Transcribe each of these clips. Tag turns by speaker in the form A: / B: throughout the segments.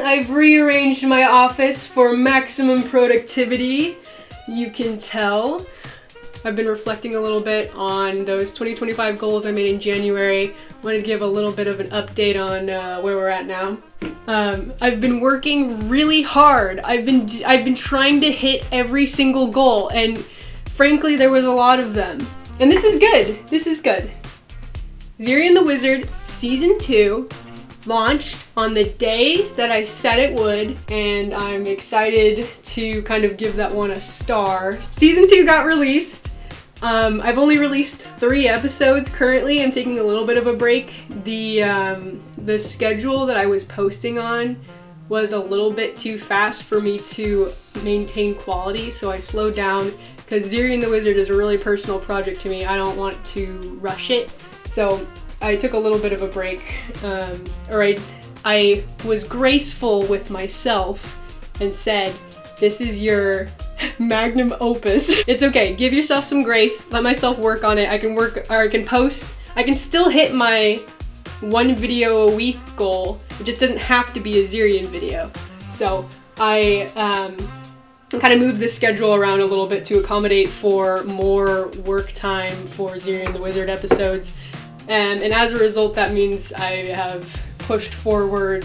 A: I've rearranged my office for maximum productivity. You can tell. I've been reflecting a little bit on those 2025 goals I made in January. Wanted to give a little bit of an update on where we're at now. I've been working really hard. I've been trying to hit every single goal, and frankly, there was a lot of them. And this is good. This is good. Zerian the Wizard Season 2 launched on the day that I said it would, and I'm excited to kind of give that one a star. Season 2 got released. I've only released 3 episodes currently. I'm taking a little bit of a break. The schedule that I was posting on was a little bit too fast for me to maintain quality, so I slowed down because Zerian the Wizard is a really personal project to me. I don't want to rush it, so I took a little bit of a break, I was graceful with myself and said, this is your magnum opus. It's okay, give yourself some grace, let myself work on it. I can work, or I can post, I can still hit my 1 video a week goal. It just doesn't have to be a Zerian video. So I kind of moved the schedule around a little bit to accommodate for more work time for Zerian the Wizard episodes. And as a result, that means I have pushed forward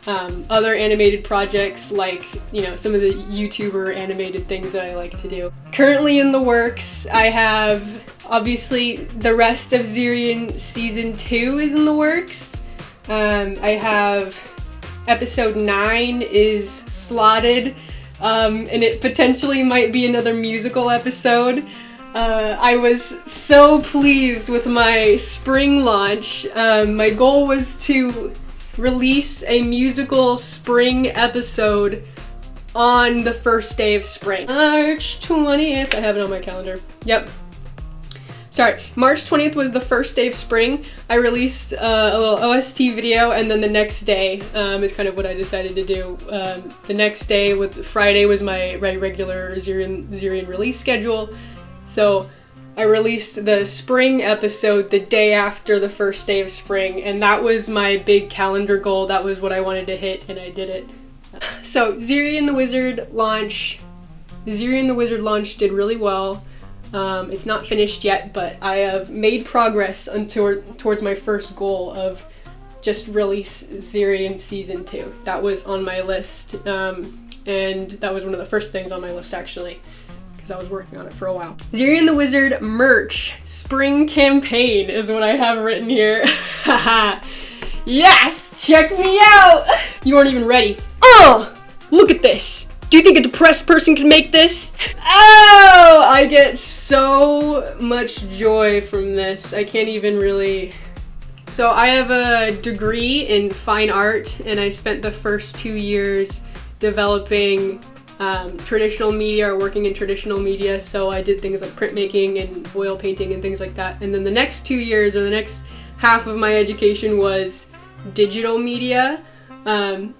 A: other animated projects, like, you know, some of the YouTuber animated things that I like to do. Currently in the works, I have, obviously, the rest of Zerian Season 2 is in the works. I have episode 9 is slotted, and it potentially might be another musical episode. I was so pleased with my spring launch. My goal was to release a musical spring episode on the first day of spring. March 20th, I have it on my calendar. Yep. Sorry, March 20th was the first day of spring. I released a little OST video, and then the next day is kind of what I decided to do. The next day, with Friday, was my regular Zerian release schedule. So I released the spring episode the day after the first day of spring, and that was my big calendar goal. That was what I wanted to hit, and I did it. So Zerian the Wizard launch. The Zerian the Wizard launch did really well. It's not finished yet, but I have made progress towards my first goal of just release Zerian Season 2. That was on my list, and that was one of the first things on my list, actually, because I was working on it for a while. Zerian the Wizard merch spring campaign is what I have written here. Haha. Yes! Check me out! You aren't even ready. Oh! Look at this! Do you think a depressed person can make this? Oh! I get so much joy from this. I can't even really... So I have a degree in fine art, and I spent the first 2 years developing traditional media, or working in traditional media. So I did things like printmaking and oil painting and things like that. And then the next 2 years, or the next half of my education, was digital media.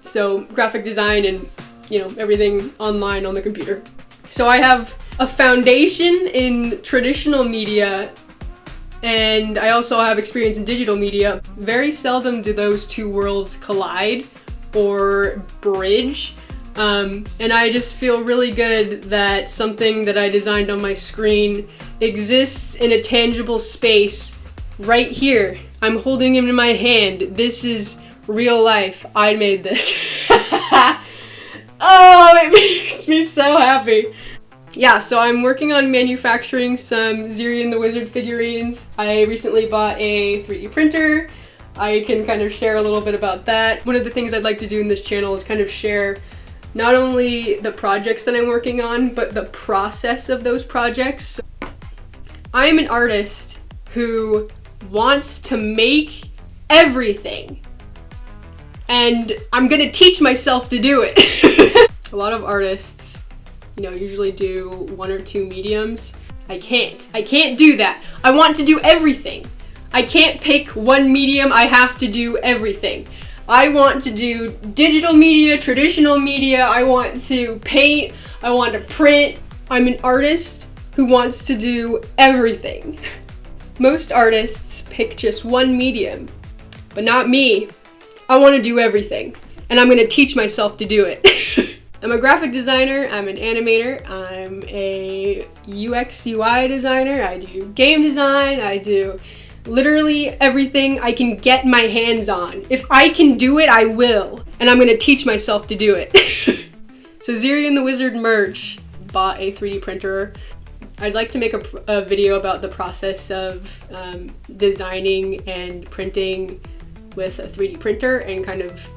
A: So graphic design and, you know, everything online on the computer. So I have a foundation in traditional media, and I also have experience in digital media. Very seldom do those two worlds collide or bridge. And I just feel really good that something that I designed on my screen exists in a tangible space right here. I'm holding him in my hand. This is real life. I made this. Oh, it makes me so happy. Yeah, so I'm working on manufacturing some Zerian the Wizard figurines. I recently bought a 3D printer. I can kind of share a little bit about that. One of the things I'd like to do in this channel is kind of share not only the projects that I'm working on, but the process of those projects. I am an artist who wants to make everything, and I'm gonna teach myself to do it. A lot of artists, you know, usually do 1 or 2 mediums. I can't do that. I want to do everything. I can't pick one medium, I have to do everything. I want to do digital media, traditional media, I want to paint, I want to print. I'm an artist who wants to do everything. Most artists pick just one medium, but not me. I want to do everything. and I'm gonna teach myself to do it. I'm a graphic designer, I'm an animator, I'm a UX UI designer, I do game design, I do literally everything I can get my hands on. If I can do it, I will. And I'm gonna teach myself to do it. So Zerian the Wizard merch, bought a 3D printer. I'd like to make a video about the process of designing and printing with a 3D printer and kind of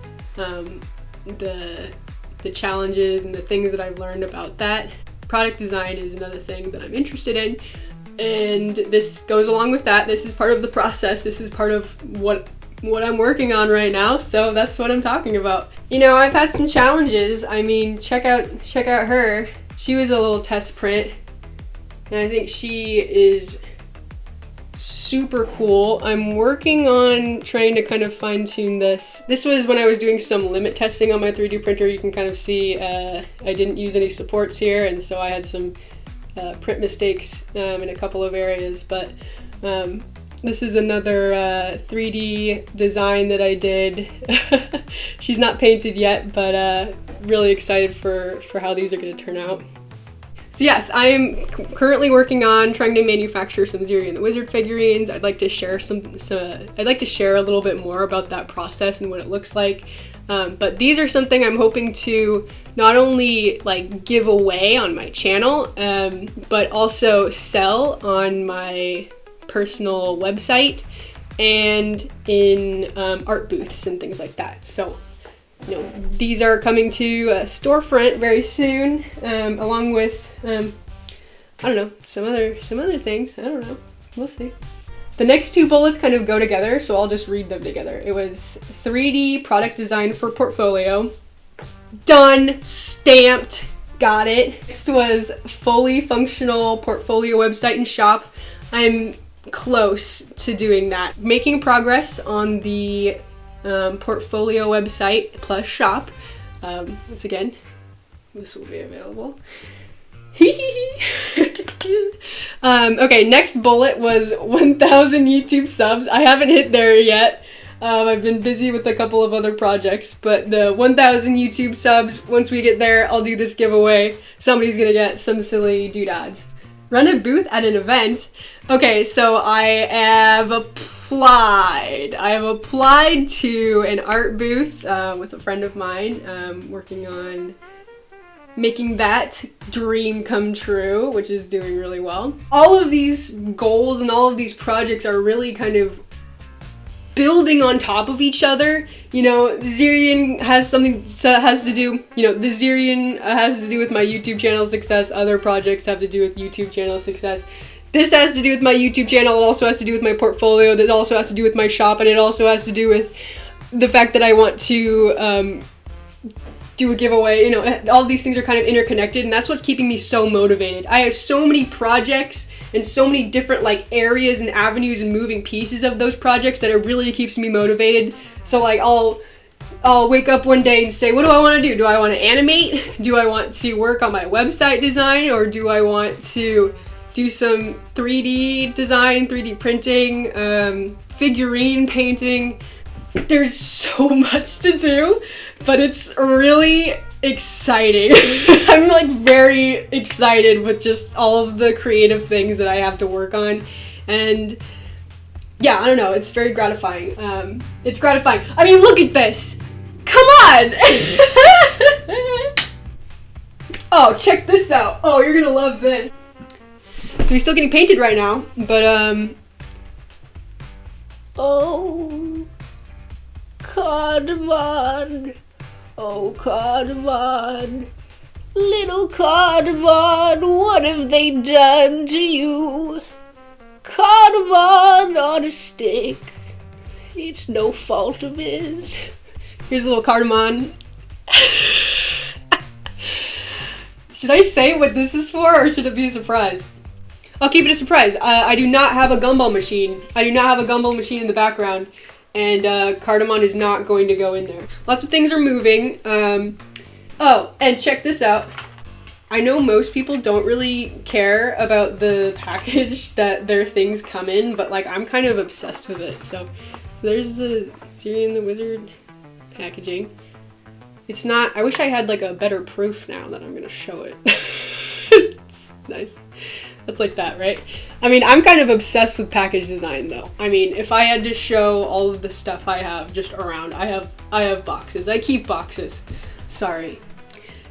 A: the challenges and the things that I've learned about that. Product design is another thing that I'm interested in, and this goes along with that. This is part of the process. This is part of what I'm working on right now, so that's what I'm talking about. You know, I've had some challenges. I mean, check out her. She was a little test print, and I think she is super cool. I'm working on trying to kind of fine-tune this. This was when I was doing some limit testing on my 3D printer. You can kind of see I didn't use any supports here, and so I had some print mistakes in a couple of areas, but this is another 3D design that I did. She's not painted yet, but really excited for how these are going to turn out. So yes, I am currently working on trying to manufacture some Zerian the Wizard figurines. I'd like to share I'd like to share a little bit more about that process and what it looks like. But these are something I'm hoping to not only like give away on my channel, but also sell on my personal website and in art booths and things like that. So, you know, these are coming to a storefront very soon, along with I don't know, some other things. I don't know. We'll see. The next two bullets kind of go together, so I'll just read them together. It was 3D product design for portfolio. Done. Stamped. Got it. Next was fully functional portfolio website and shop. I'm close to doing that. Making progress on the portfolio website plus shop. Once again, this will be available. Okay, next bullet was 1,000 YouTube subs. I haven't hit there yet. I've been busy with a couple of other projects, but the 1,000 YouTube subs, once we get there, I'll do this giveaway. Somebody's gonna get some silly doodads. Run a booth at an event. Okay, so I have applied. I have applied to an art booth with a friend of mine, working on making that dream come true, which is doing really well. All of these goals and all of these projects are really kind of building on top of each other. You know, Zerian has to do, you know, the Zerian has to do with my YouTube channel success. Other projects have to do with YouTube channel success. This has to do with my YouTube channel. It also has to do with my portfolio. That also has to do with my shop, and it also has to do with the fact that I want to do a giveaway. You know, all these things are kind of interconnected, and that's what's keeping me so motivated. I have so many projects and so many different like areas and avenues and moving pieces of those projects that it really keeps me motivated. So like I'll wake up one day and say, what do I want to do? Do I want to animate? Do I want to work on my website design? Or do I want to do some 3D design, 3D printing, figurine painting? There's so much to do, but it's really exciting. I'm like very excited with just all of the creative things that I have to work on, and yeah, I don't know, it's very gratifying. It's gratifying. I mean, look at this. Come on! Oh, check this out. Oh, you're gonna love this. So he's still getting painted right now, but oh, Cardamon. Oh, Cardamon. Little Cardamon, what have they done to you? Cardamon on a stick. It's no fault of his. Here's a little Cardamon. Should I say what this is for, or should it be a surprise? I'll keep it a surprise. I do not have a gumball machine. I do not have a gumball machine in the background, and Cardamon is not going to go in there. Lots of things are moving. Oh, and check this out. I know most people don't really care about the package that their things come in, but like I'm kind of obsessed with it. So there's the Zerian the Wizard packaging. It's not, I wish I had like a better proof now that I'm gonna show it. It's nice. That's like that, right? I mean, I'm kind of obsessed with package design though. I mean, if I had to show all of the stuff I have just around, I have boxes. I keep boxes. Sorry.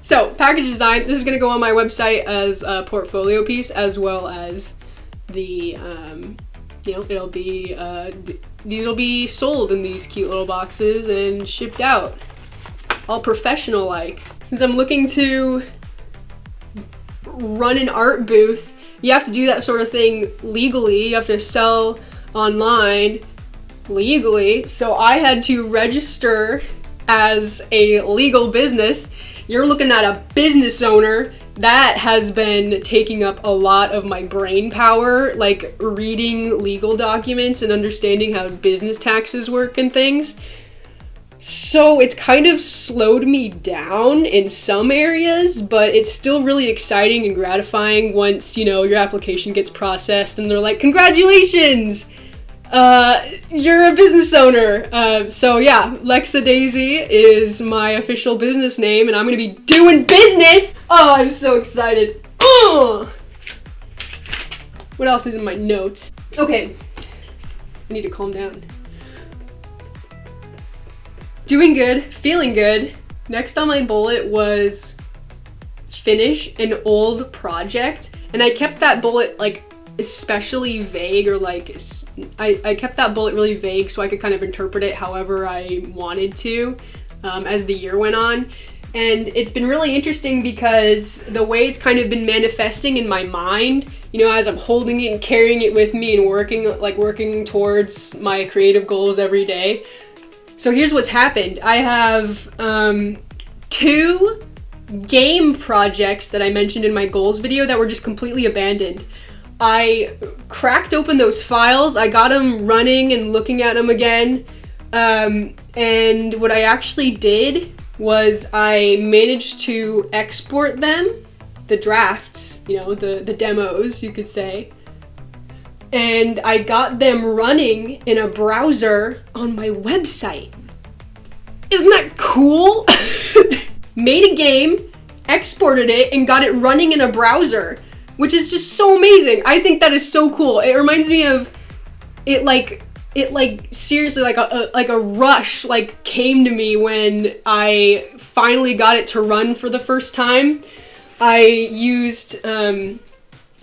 A: So, package design, this is gonna go on my website as a portfolio piece, as well as the, you know, it'll be sold in these cute little boxes and shipped out. All professional-like. Since I'm looking to run an art booth, you have to do that sort of thing legally. You have to sell online legally. So I had to register as a legal business. You're looking at a business owner. That has been taking up a lot of my brain power, like reading legal documents and understanding how business taxes work and things. So it's kind of slowed me down in some areas, but it's still really exciting and gratifying once, you know, your application gets processed and they're like, congratulations! You're a business owner. So yeah, Lexa Daisy is my official business name and I'm gonna be doing business! Oh, I'm so excited. Oh! What else is in my notes? Okay, I need to calm down. Doing good, feeling good. Next on my bullet was finish an old project. And I kept that bullet like especially vague, or like, I kept that bullet really vague so I could kind of interpret it however I wanted to as the year went on. And it's been really interesting because the way it's kind of been manifesting in my mind, you know, as I'm holding it and carrying it with me and working towards my creative goals every day. So here's what's happened. I have 2 game projects that I mentioned in my goals video that were just completely abandoned. I cracked open those files, I got them running and looking at them again, and what I actually did was I managed to export them, the drafts, you know, the demos, you could say, and I got them running in a browser on my website. Isn't that cool? Made a game, exported it, and got it running in a browser, which is just so amazing. I think that is so cool. It reminds me of it like seriously like a rush like came to me when I finally got it to run for the first time. I used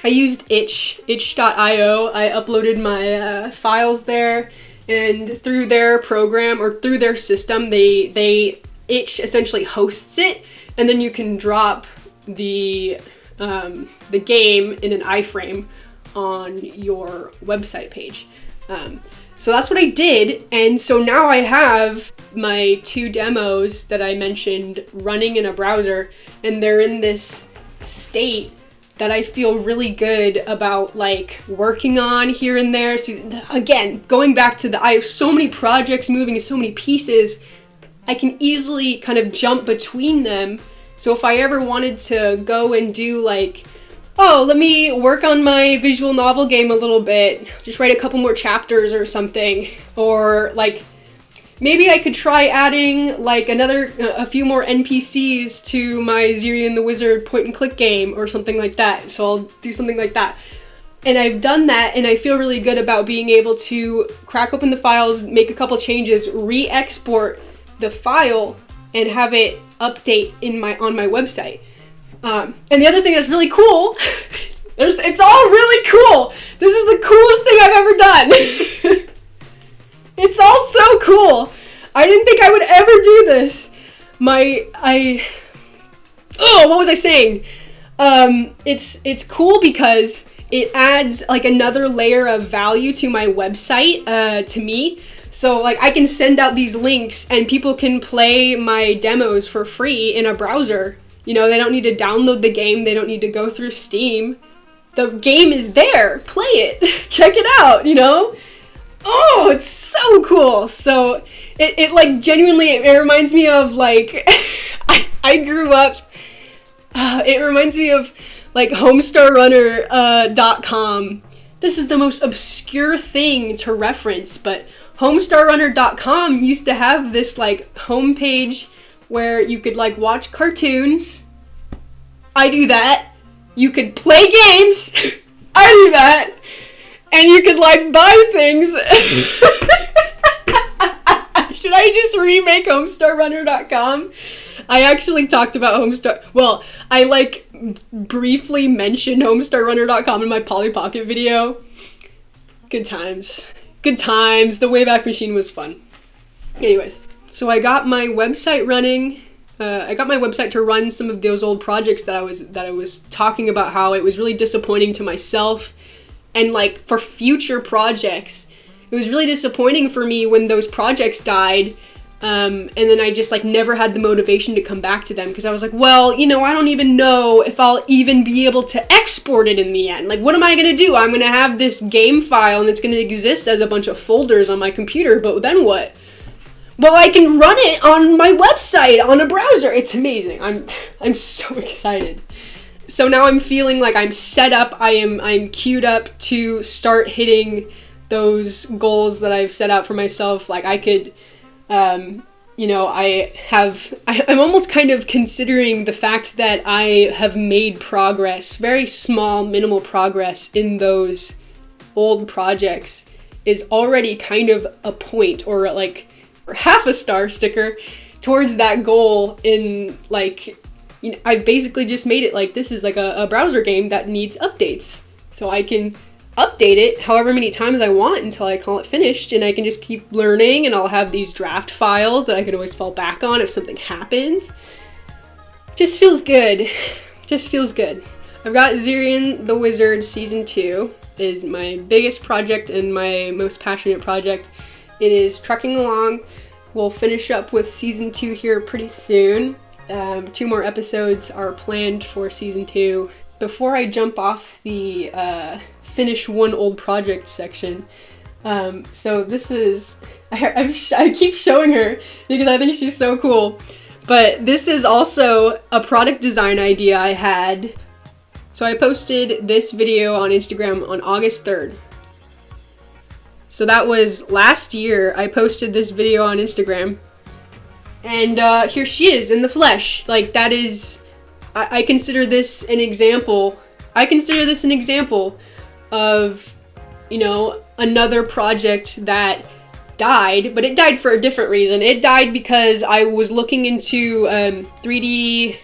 A: itch.io. I uploaded my files there, and through their program or through their system, they Itch essentially hosts it, and then you can drop the game in an iframe on your website page. So that's what I did, and so now I have my 2 demos that I mentioned running in a browser, and they're in this state that I feel really good about like working on here and there. So again, going back to I have so many projects moving and so many pieces, I can easily kind of jump between them. So if I ever wanted to go and do like, oh, let me work on my visual novel game a little bit, just write a couple more chapters or something, or like maybe I could try adding like a few more NPCs to my Zerian the Wizard point and click game or something like that. So I'll do something like that. And I've done that, and I feel really good about being able to crack open the files, make a couple changes, re-export the file, and have it update on my website. And the other thing that's really cool, it's all really cool. This is the coolest thing I've ever done. It's all so cool. I didn't think I would ever do this. What was I saying? It's cool because it adds like another layer of value to my website, to me. So like I can send out these links and people can play my demos for free in a browser. You know, they don't need to download the game. They don't need to go through Steam. The game is there. Play it. Check it out, you know? Oh, it's so cool. So it like genuinely, it reminds me of like, I grew up, it reminds me of like homestarrunner.com. This is the most obscure thing to reference, but homestarrunner.com used to have this like homepage where you could like watch cartoons. I do that. You could play games. I do that. And you could like buy things. Should I just remake homestarrunner.com? I actually talked about well, I like briefly mentioned homestarrunner.com in my Polly Pocket video. Good times. Good times. The Wayback Machine was fun. Anyways, so I got my website running. I got my website to run some of those old projects that I was talking about, how it was really disappointing to myself, and like for future projects, it was really disappointing for me when those projects died. And then I just like never had the motivation to come back to them, because I was like, well, you know, I don't even know if I'll even be able to export it in the end. Like, what am I gonna do? I'm gonna have this game file and it's gonna exist as a bunch of folders on my computer, but then what? Well, I can run it on my website on a browser. It's amazing. I'm so excited. So now I'm feeling like I'm set up. I'm queued up to start hitting those goals that I've set out for myself. Like I could, you know, I'm almost kind of considering the fact that I have made progress, very small, minimal progress in those old projects is already kind of a point, or like half a star sticker towards that goal. In like, you know, I've basically just made it like this is like a browser game that needs updates, so I can update it however many times I want until I call it finished, and I can just keep learning, and I'll have these draft files that I could always fall back on if something happens. Just feels good. Just feels good. I've got Zerian the Wizard Season 2 is my biggest project and my most passionate project. It is trucking along. We'll finish up with Season 2 here pretty soon. 2 more episodes are planned for Season 2. Before I jump off the finish one old project section, so this is, I keep showing her because I think she's so cool, but this is also a product design idea I had. So I posted this video on Instagram on August 3rd. So that was last year. I posted this video on Instagram, and here she is in the flesh. Like, that is, I consider this an example. I consider this an example of, you know, another project that died, but it died for a different reason. It died because I was looking into 3D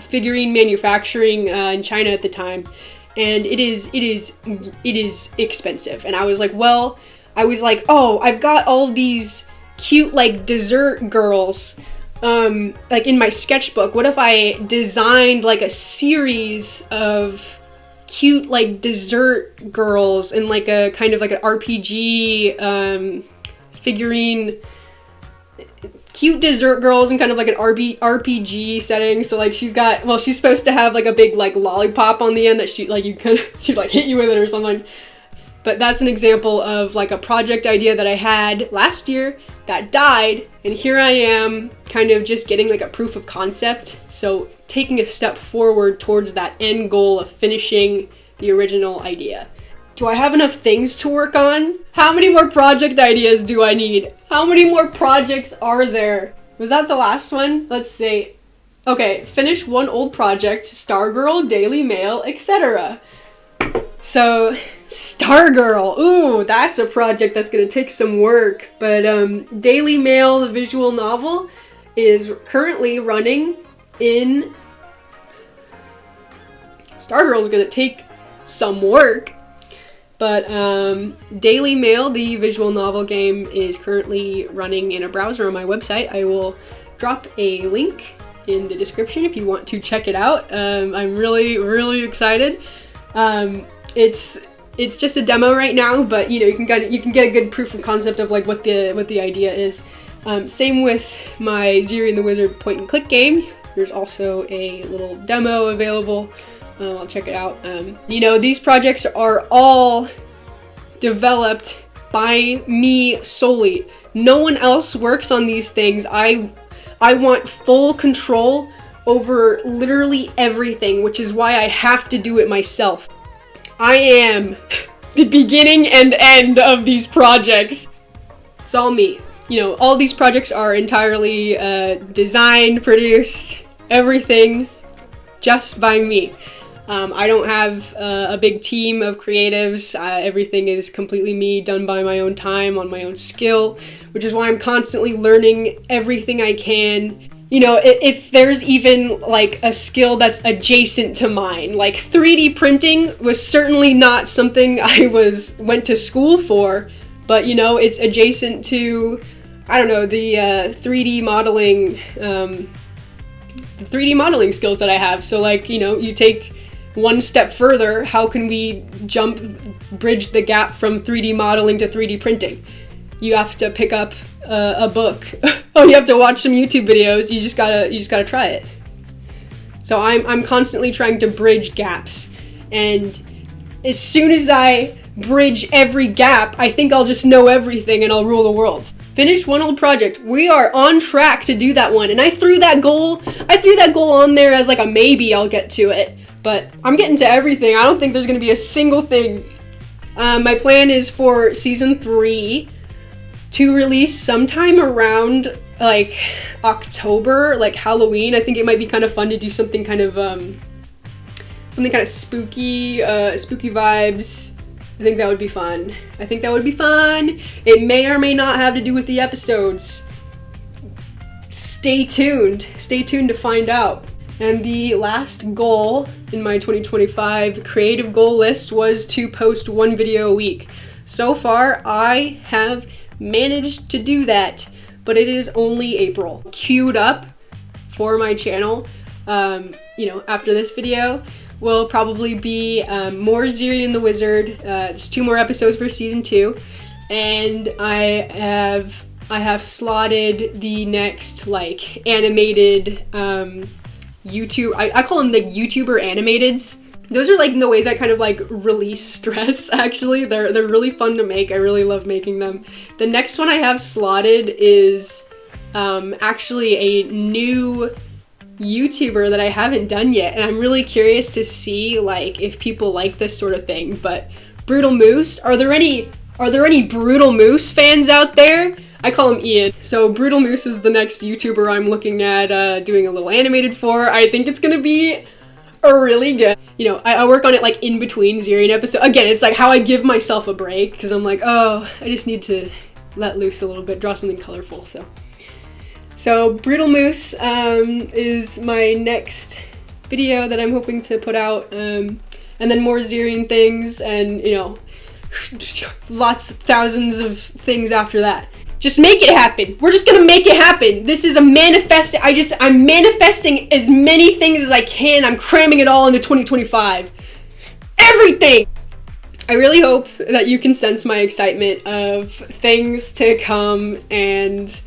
A: figurine manufacturing in China at the time, and it is expensive. And I was like, well, oh, I've got all these cute like dessert girls like in my sketchbook. What if I designed like a series of cute like dessert girls in like a kind of like an RPG figurine, cute dessert girls in kind of like an RPG setting. So like she's supposed to have like a big like lollipop on the end that she'd like hit you with it or something. But that's an example of like a project idea that I had last year that died, and here I am kind of just getting like a proof of concept. So taking a step forward towards that end goal of finishing the original idea. Do I have enough things to work on? How many more project ideas do I need? How many more projects are there? Was that the last one? Let's see. Okay, finish one old project, Stargirl, Daily Mail, etc. So, Stargirl, ooh, that's a project that's gonna take some work, but Daily Mail, the visual novel, is currently running in... Stargirl's gonna take some work, but Daily Mail, the visual novel game, is currently running in a browser on my website. I will drop a link in the description if you want to check it out. I'm really, really excited. It's just a demo right now, but you know, you can get a good proof of concept of like what the idea is. Same with my Zerian the Wizard point and click game. There's also a little demo available. I'll check it out. You know, these projects are all developed by me solely. No one else works on these things. I want full control over literally everything, which is why I have to do it myself. I am the beginning and end of these projects. It's all me. you know, all these projects are entirely designed, produced, everything just by me. I don't have a big team of creatives. Everything is completely me, done by my own time, on my own skill, which is why I'm constantly learning everything I can. You know, if there's even like a skill that's adjacent to mine, like 3D printing was certainly not something I went to school for, but you know, it's adjacent to, I don't know, the 3D modeling, skills that I have. So like, you know, you take one step further, how can we bridge the gap from 3D modeling to 3D printing? You have to pick up a book. Oh, you have to watch some YouTube videos. You just gotta try it. So I'm constantly trying to bridge gaps, and as soon as I bridge every gap, I think I'll just know everything and I'll rule the world. Finish one old project. We are on track to do that one, and I threw that goal on there as like a maybe I'll get to it, but I'm getting to everything. I don't think there's gonna be a single thing. My plan is for season 3 to release sometime around like October, like Halloween. I think it might be kind of fun to do something kind of spooky, spooky vibes. I think that would be fun. It may or may not have to do with the episodes. Stay tuned to find out. And the last goal in my 2025 creative goal list was to post 1 video a week. So far, I have managed to do that, but it is only April. Queued up for my channel, you know, after this video will probably be more Zerian the Wizard, just 2 more episodes for season 2, and I have slotted the next like animated YouTube, I call them the YouTuber animateds. Those are like the ways I kind of like release stress, actually. They're really fun to make. I really love making them. The next one I have slotted is actually a new YouTuber that I haven't done yet, and I'm really curious to see like if people like this sort of thing. But Brutal Moose, are there any Brutal Moose fans out there? I call him Ian. So Brutal Moose is the next YouTuber I'm looking at doing a little animated for. I think it's gonna be really good. You know, I work on it like in between Zerian episodes. Again, it's like how I give myself a break, because I'm like, oh, I just need to let loose a little bit, draw something colorful. So Brutal Moose is my next video that I'm hoping to put out, and then more Zerian things, and you know, thousands of things after that. Just make it happen. We're just gonna make it happen. This is a manifest. I'm manifesting as many things as I can. I'm cramming it all into 2025. Everything! I really hope that you can sense my excitement of things to come, and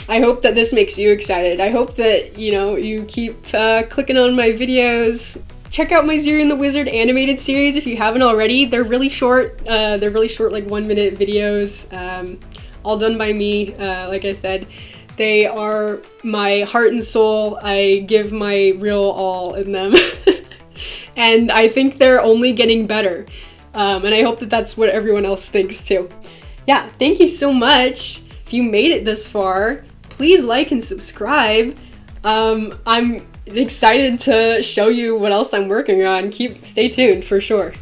A: I hope that this makes you excited. I hope that, you know, you keep clicking on my videos. Check out my Zerian the Wizard animated series if you haven't already. They're really short. Like 1-minute videos. All done by me, like I said. They are my heart and soul. I give my real all in them. And I think they're only getting better. And I hope that that's what everyone else thinks too. Yeah, thank you so much. If you made it this far, please like and subscribe. I'm excited to show you what else I'm working on. Stay tuned for sure.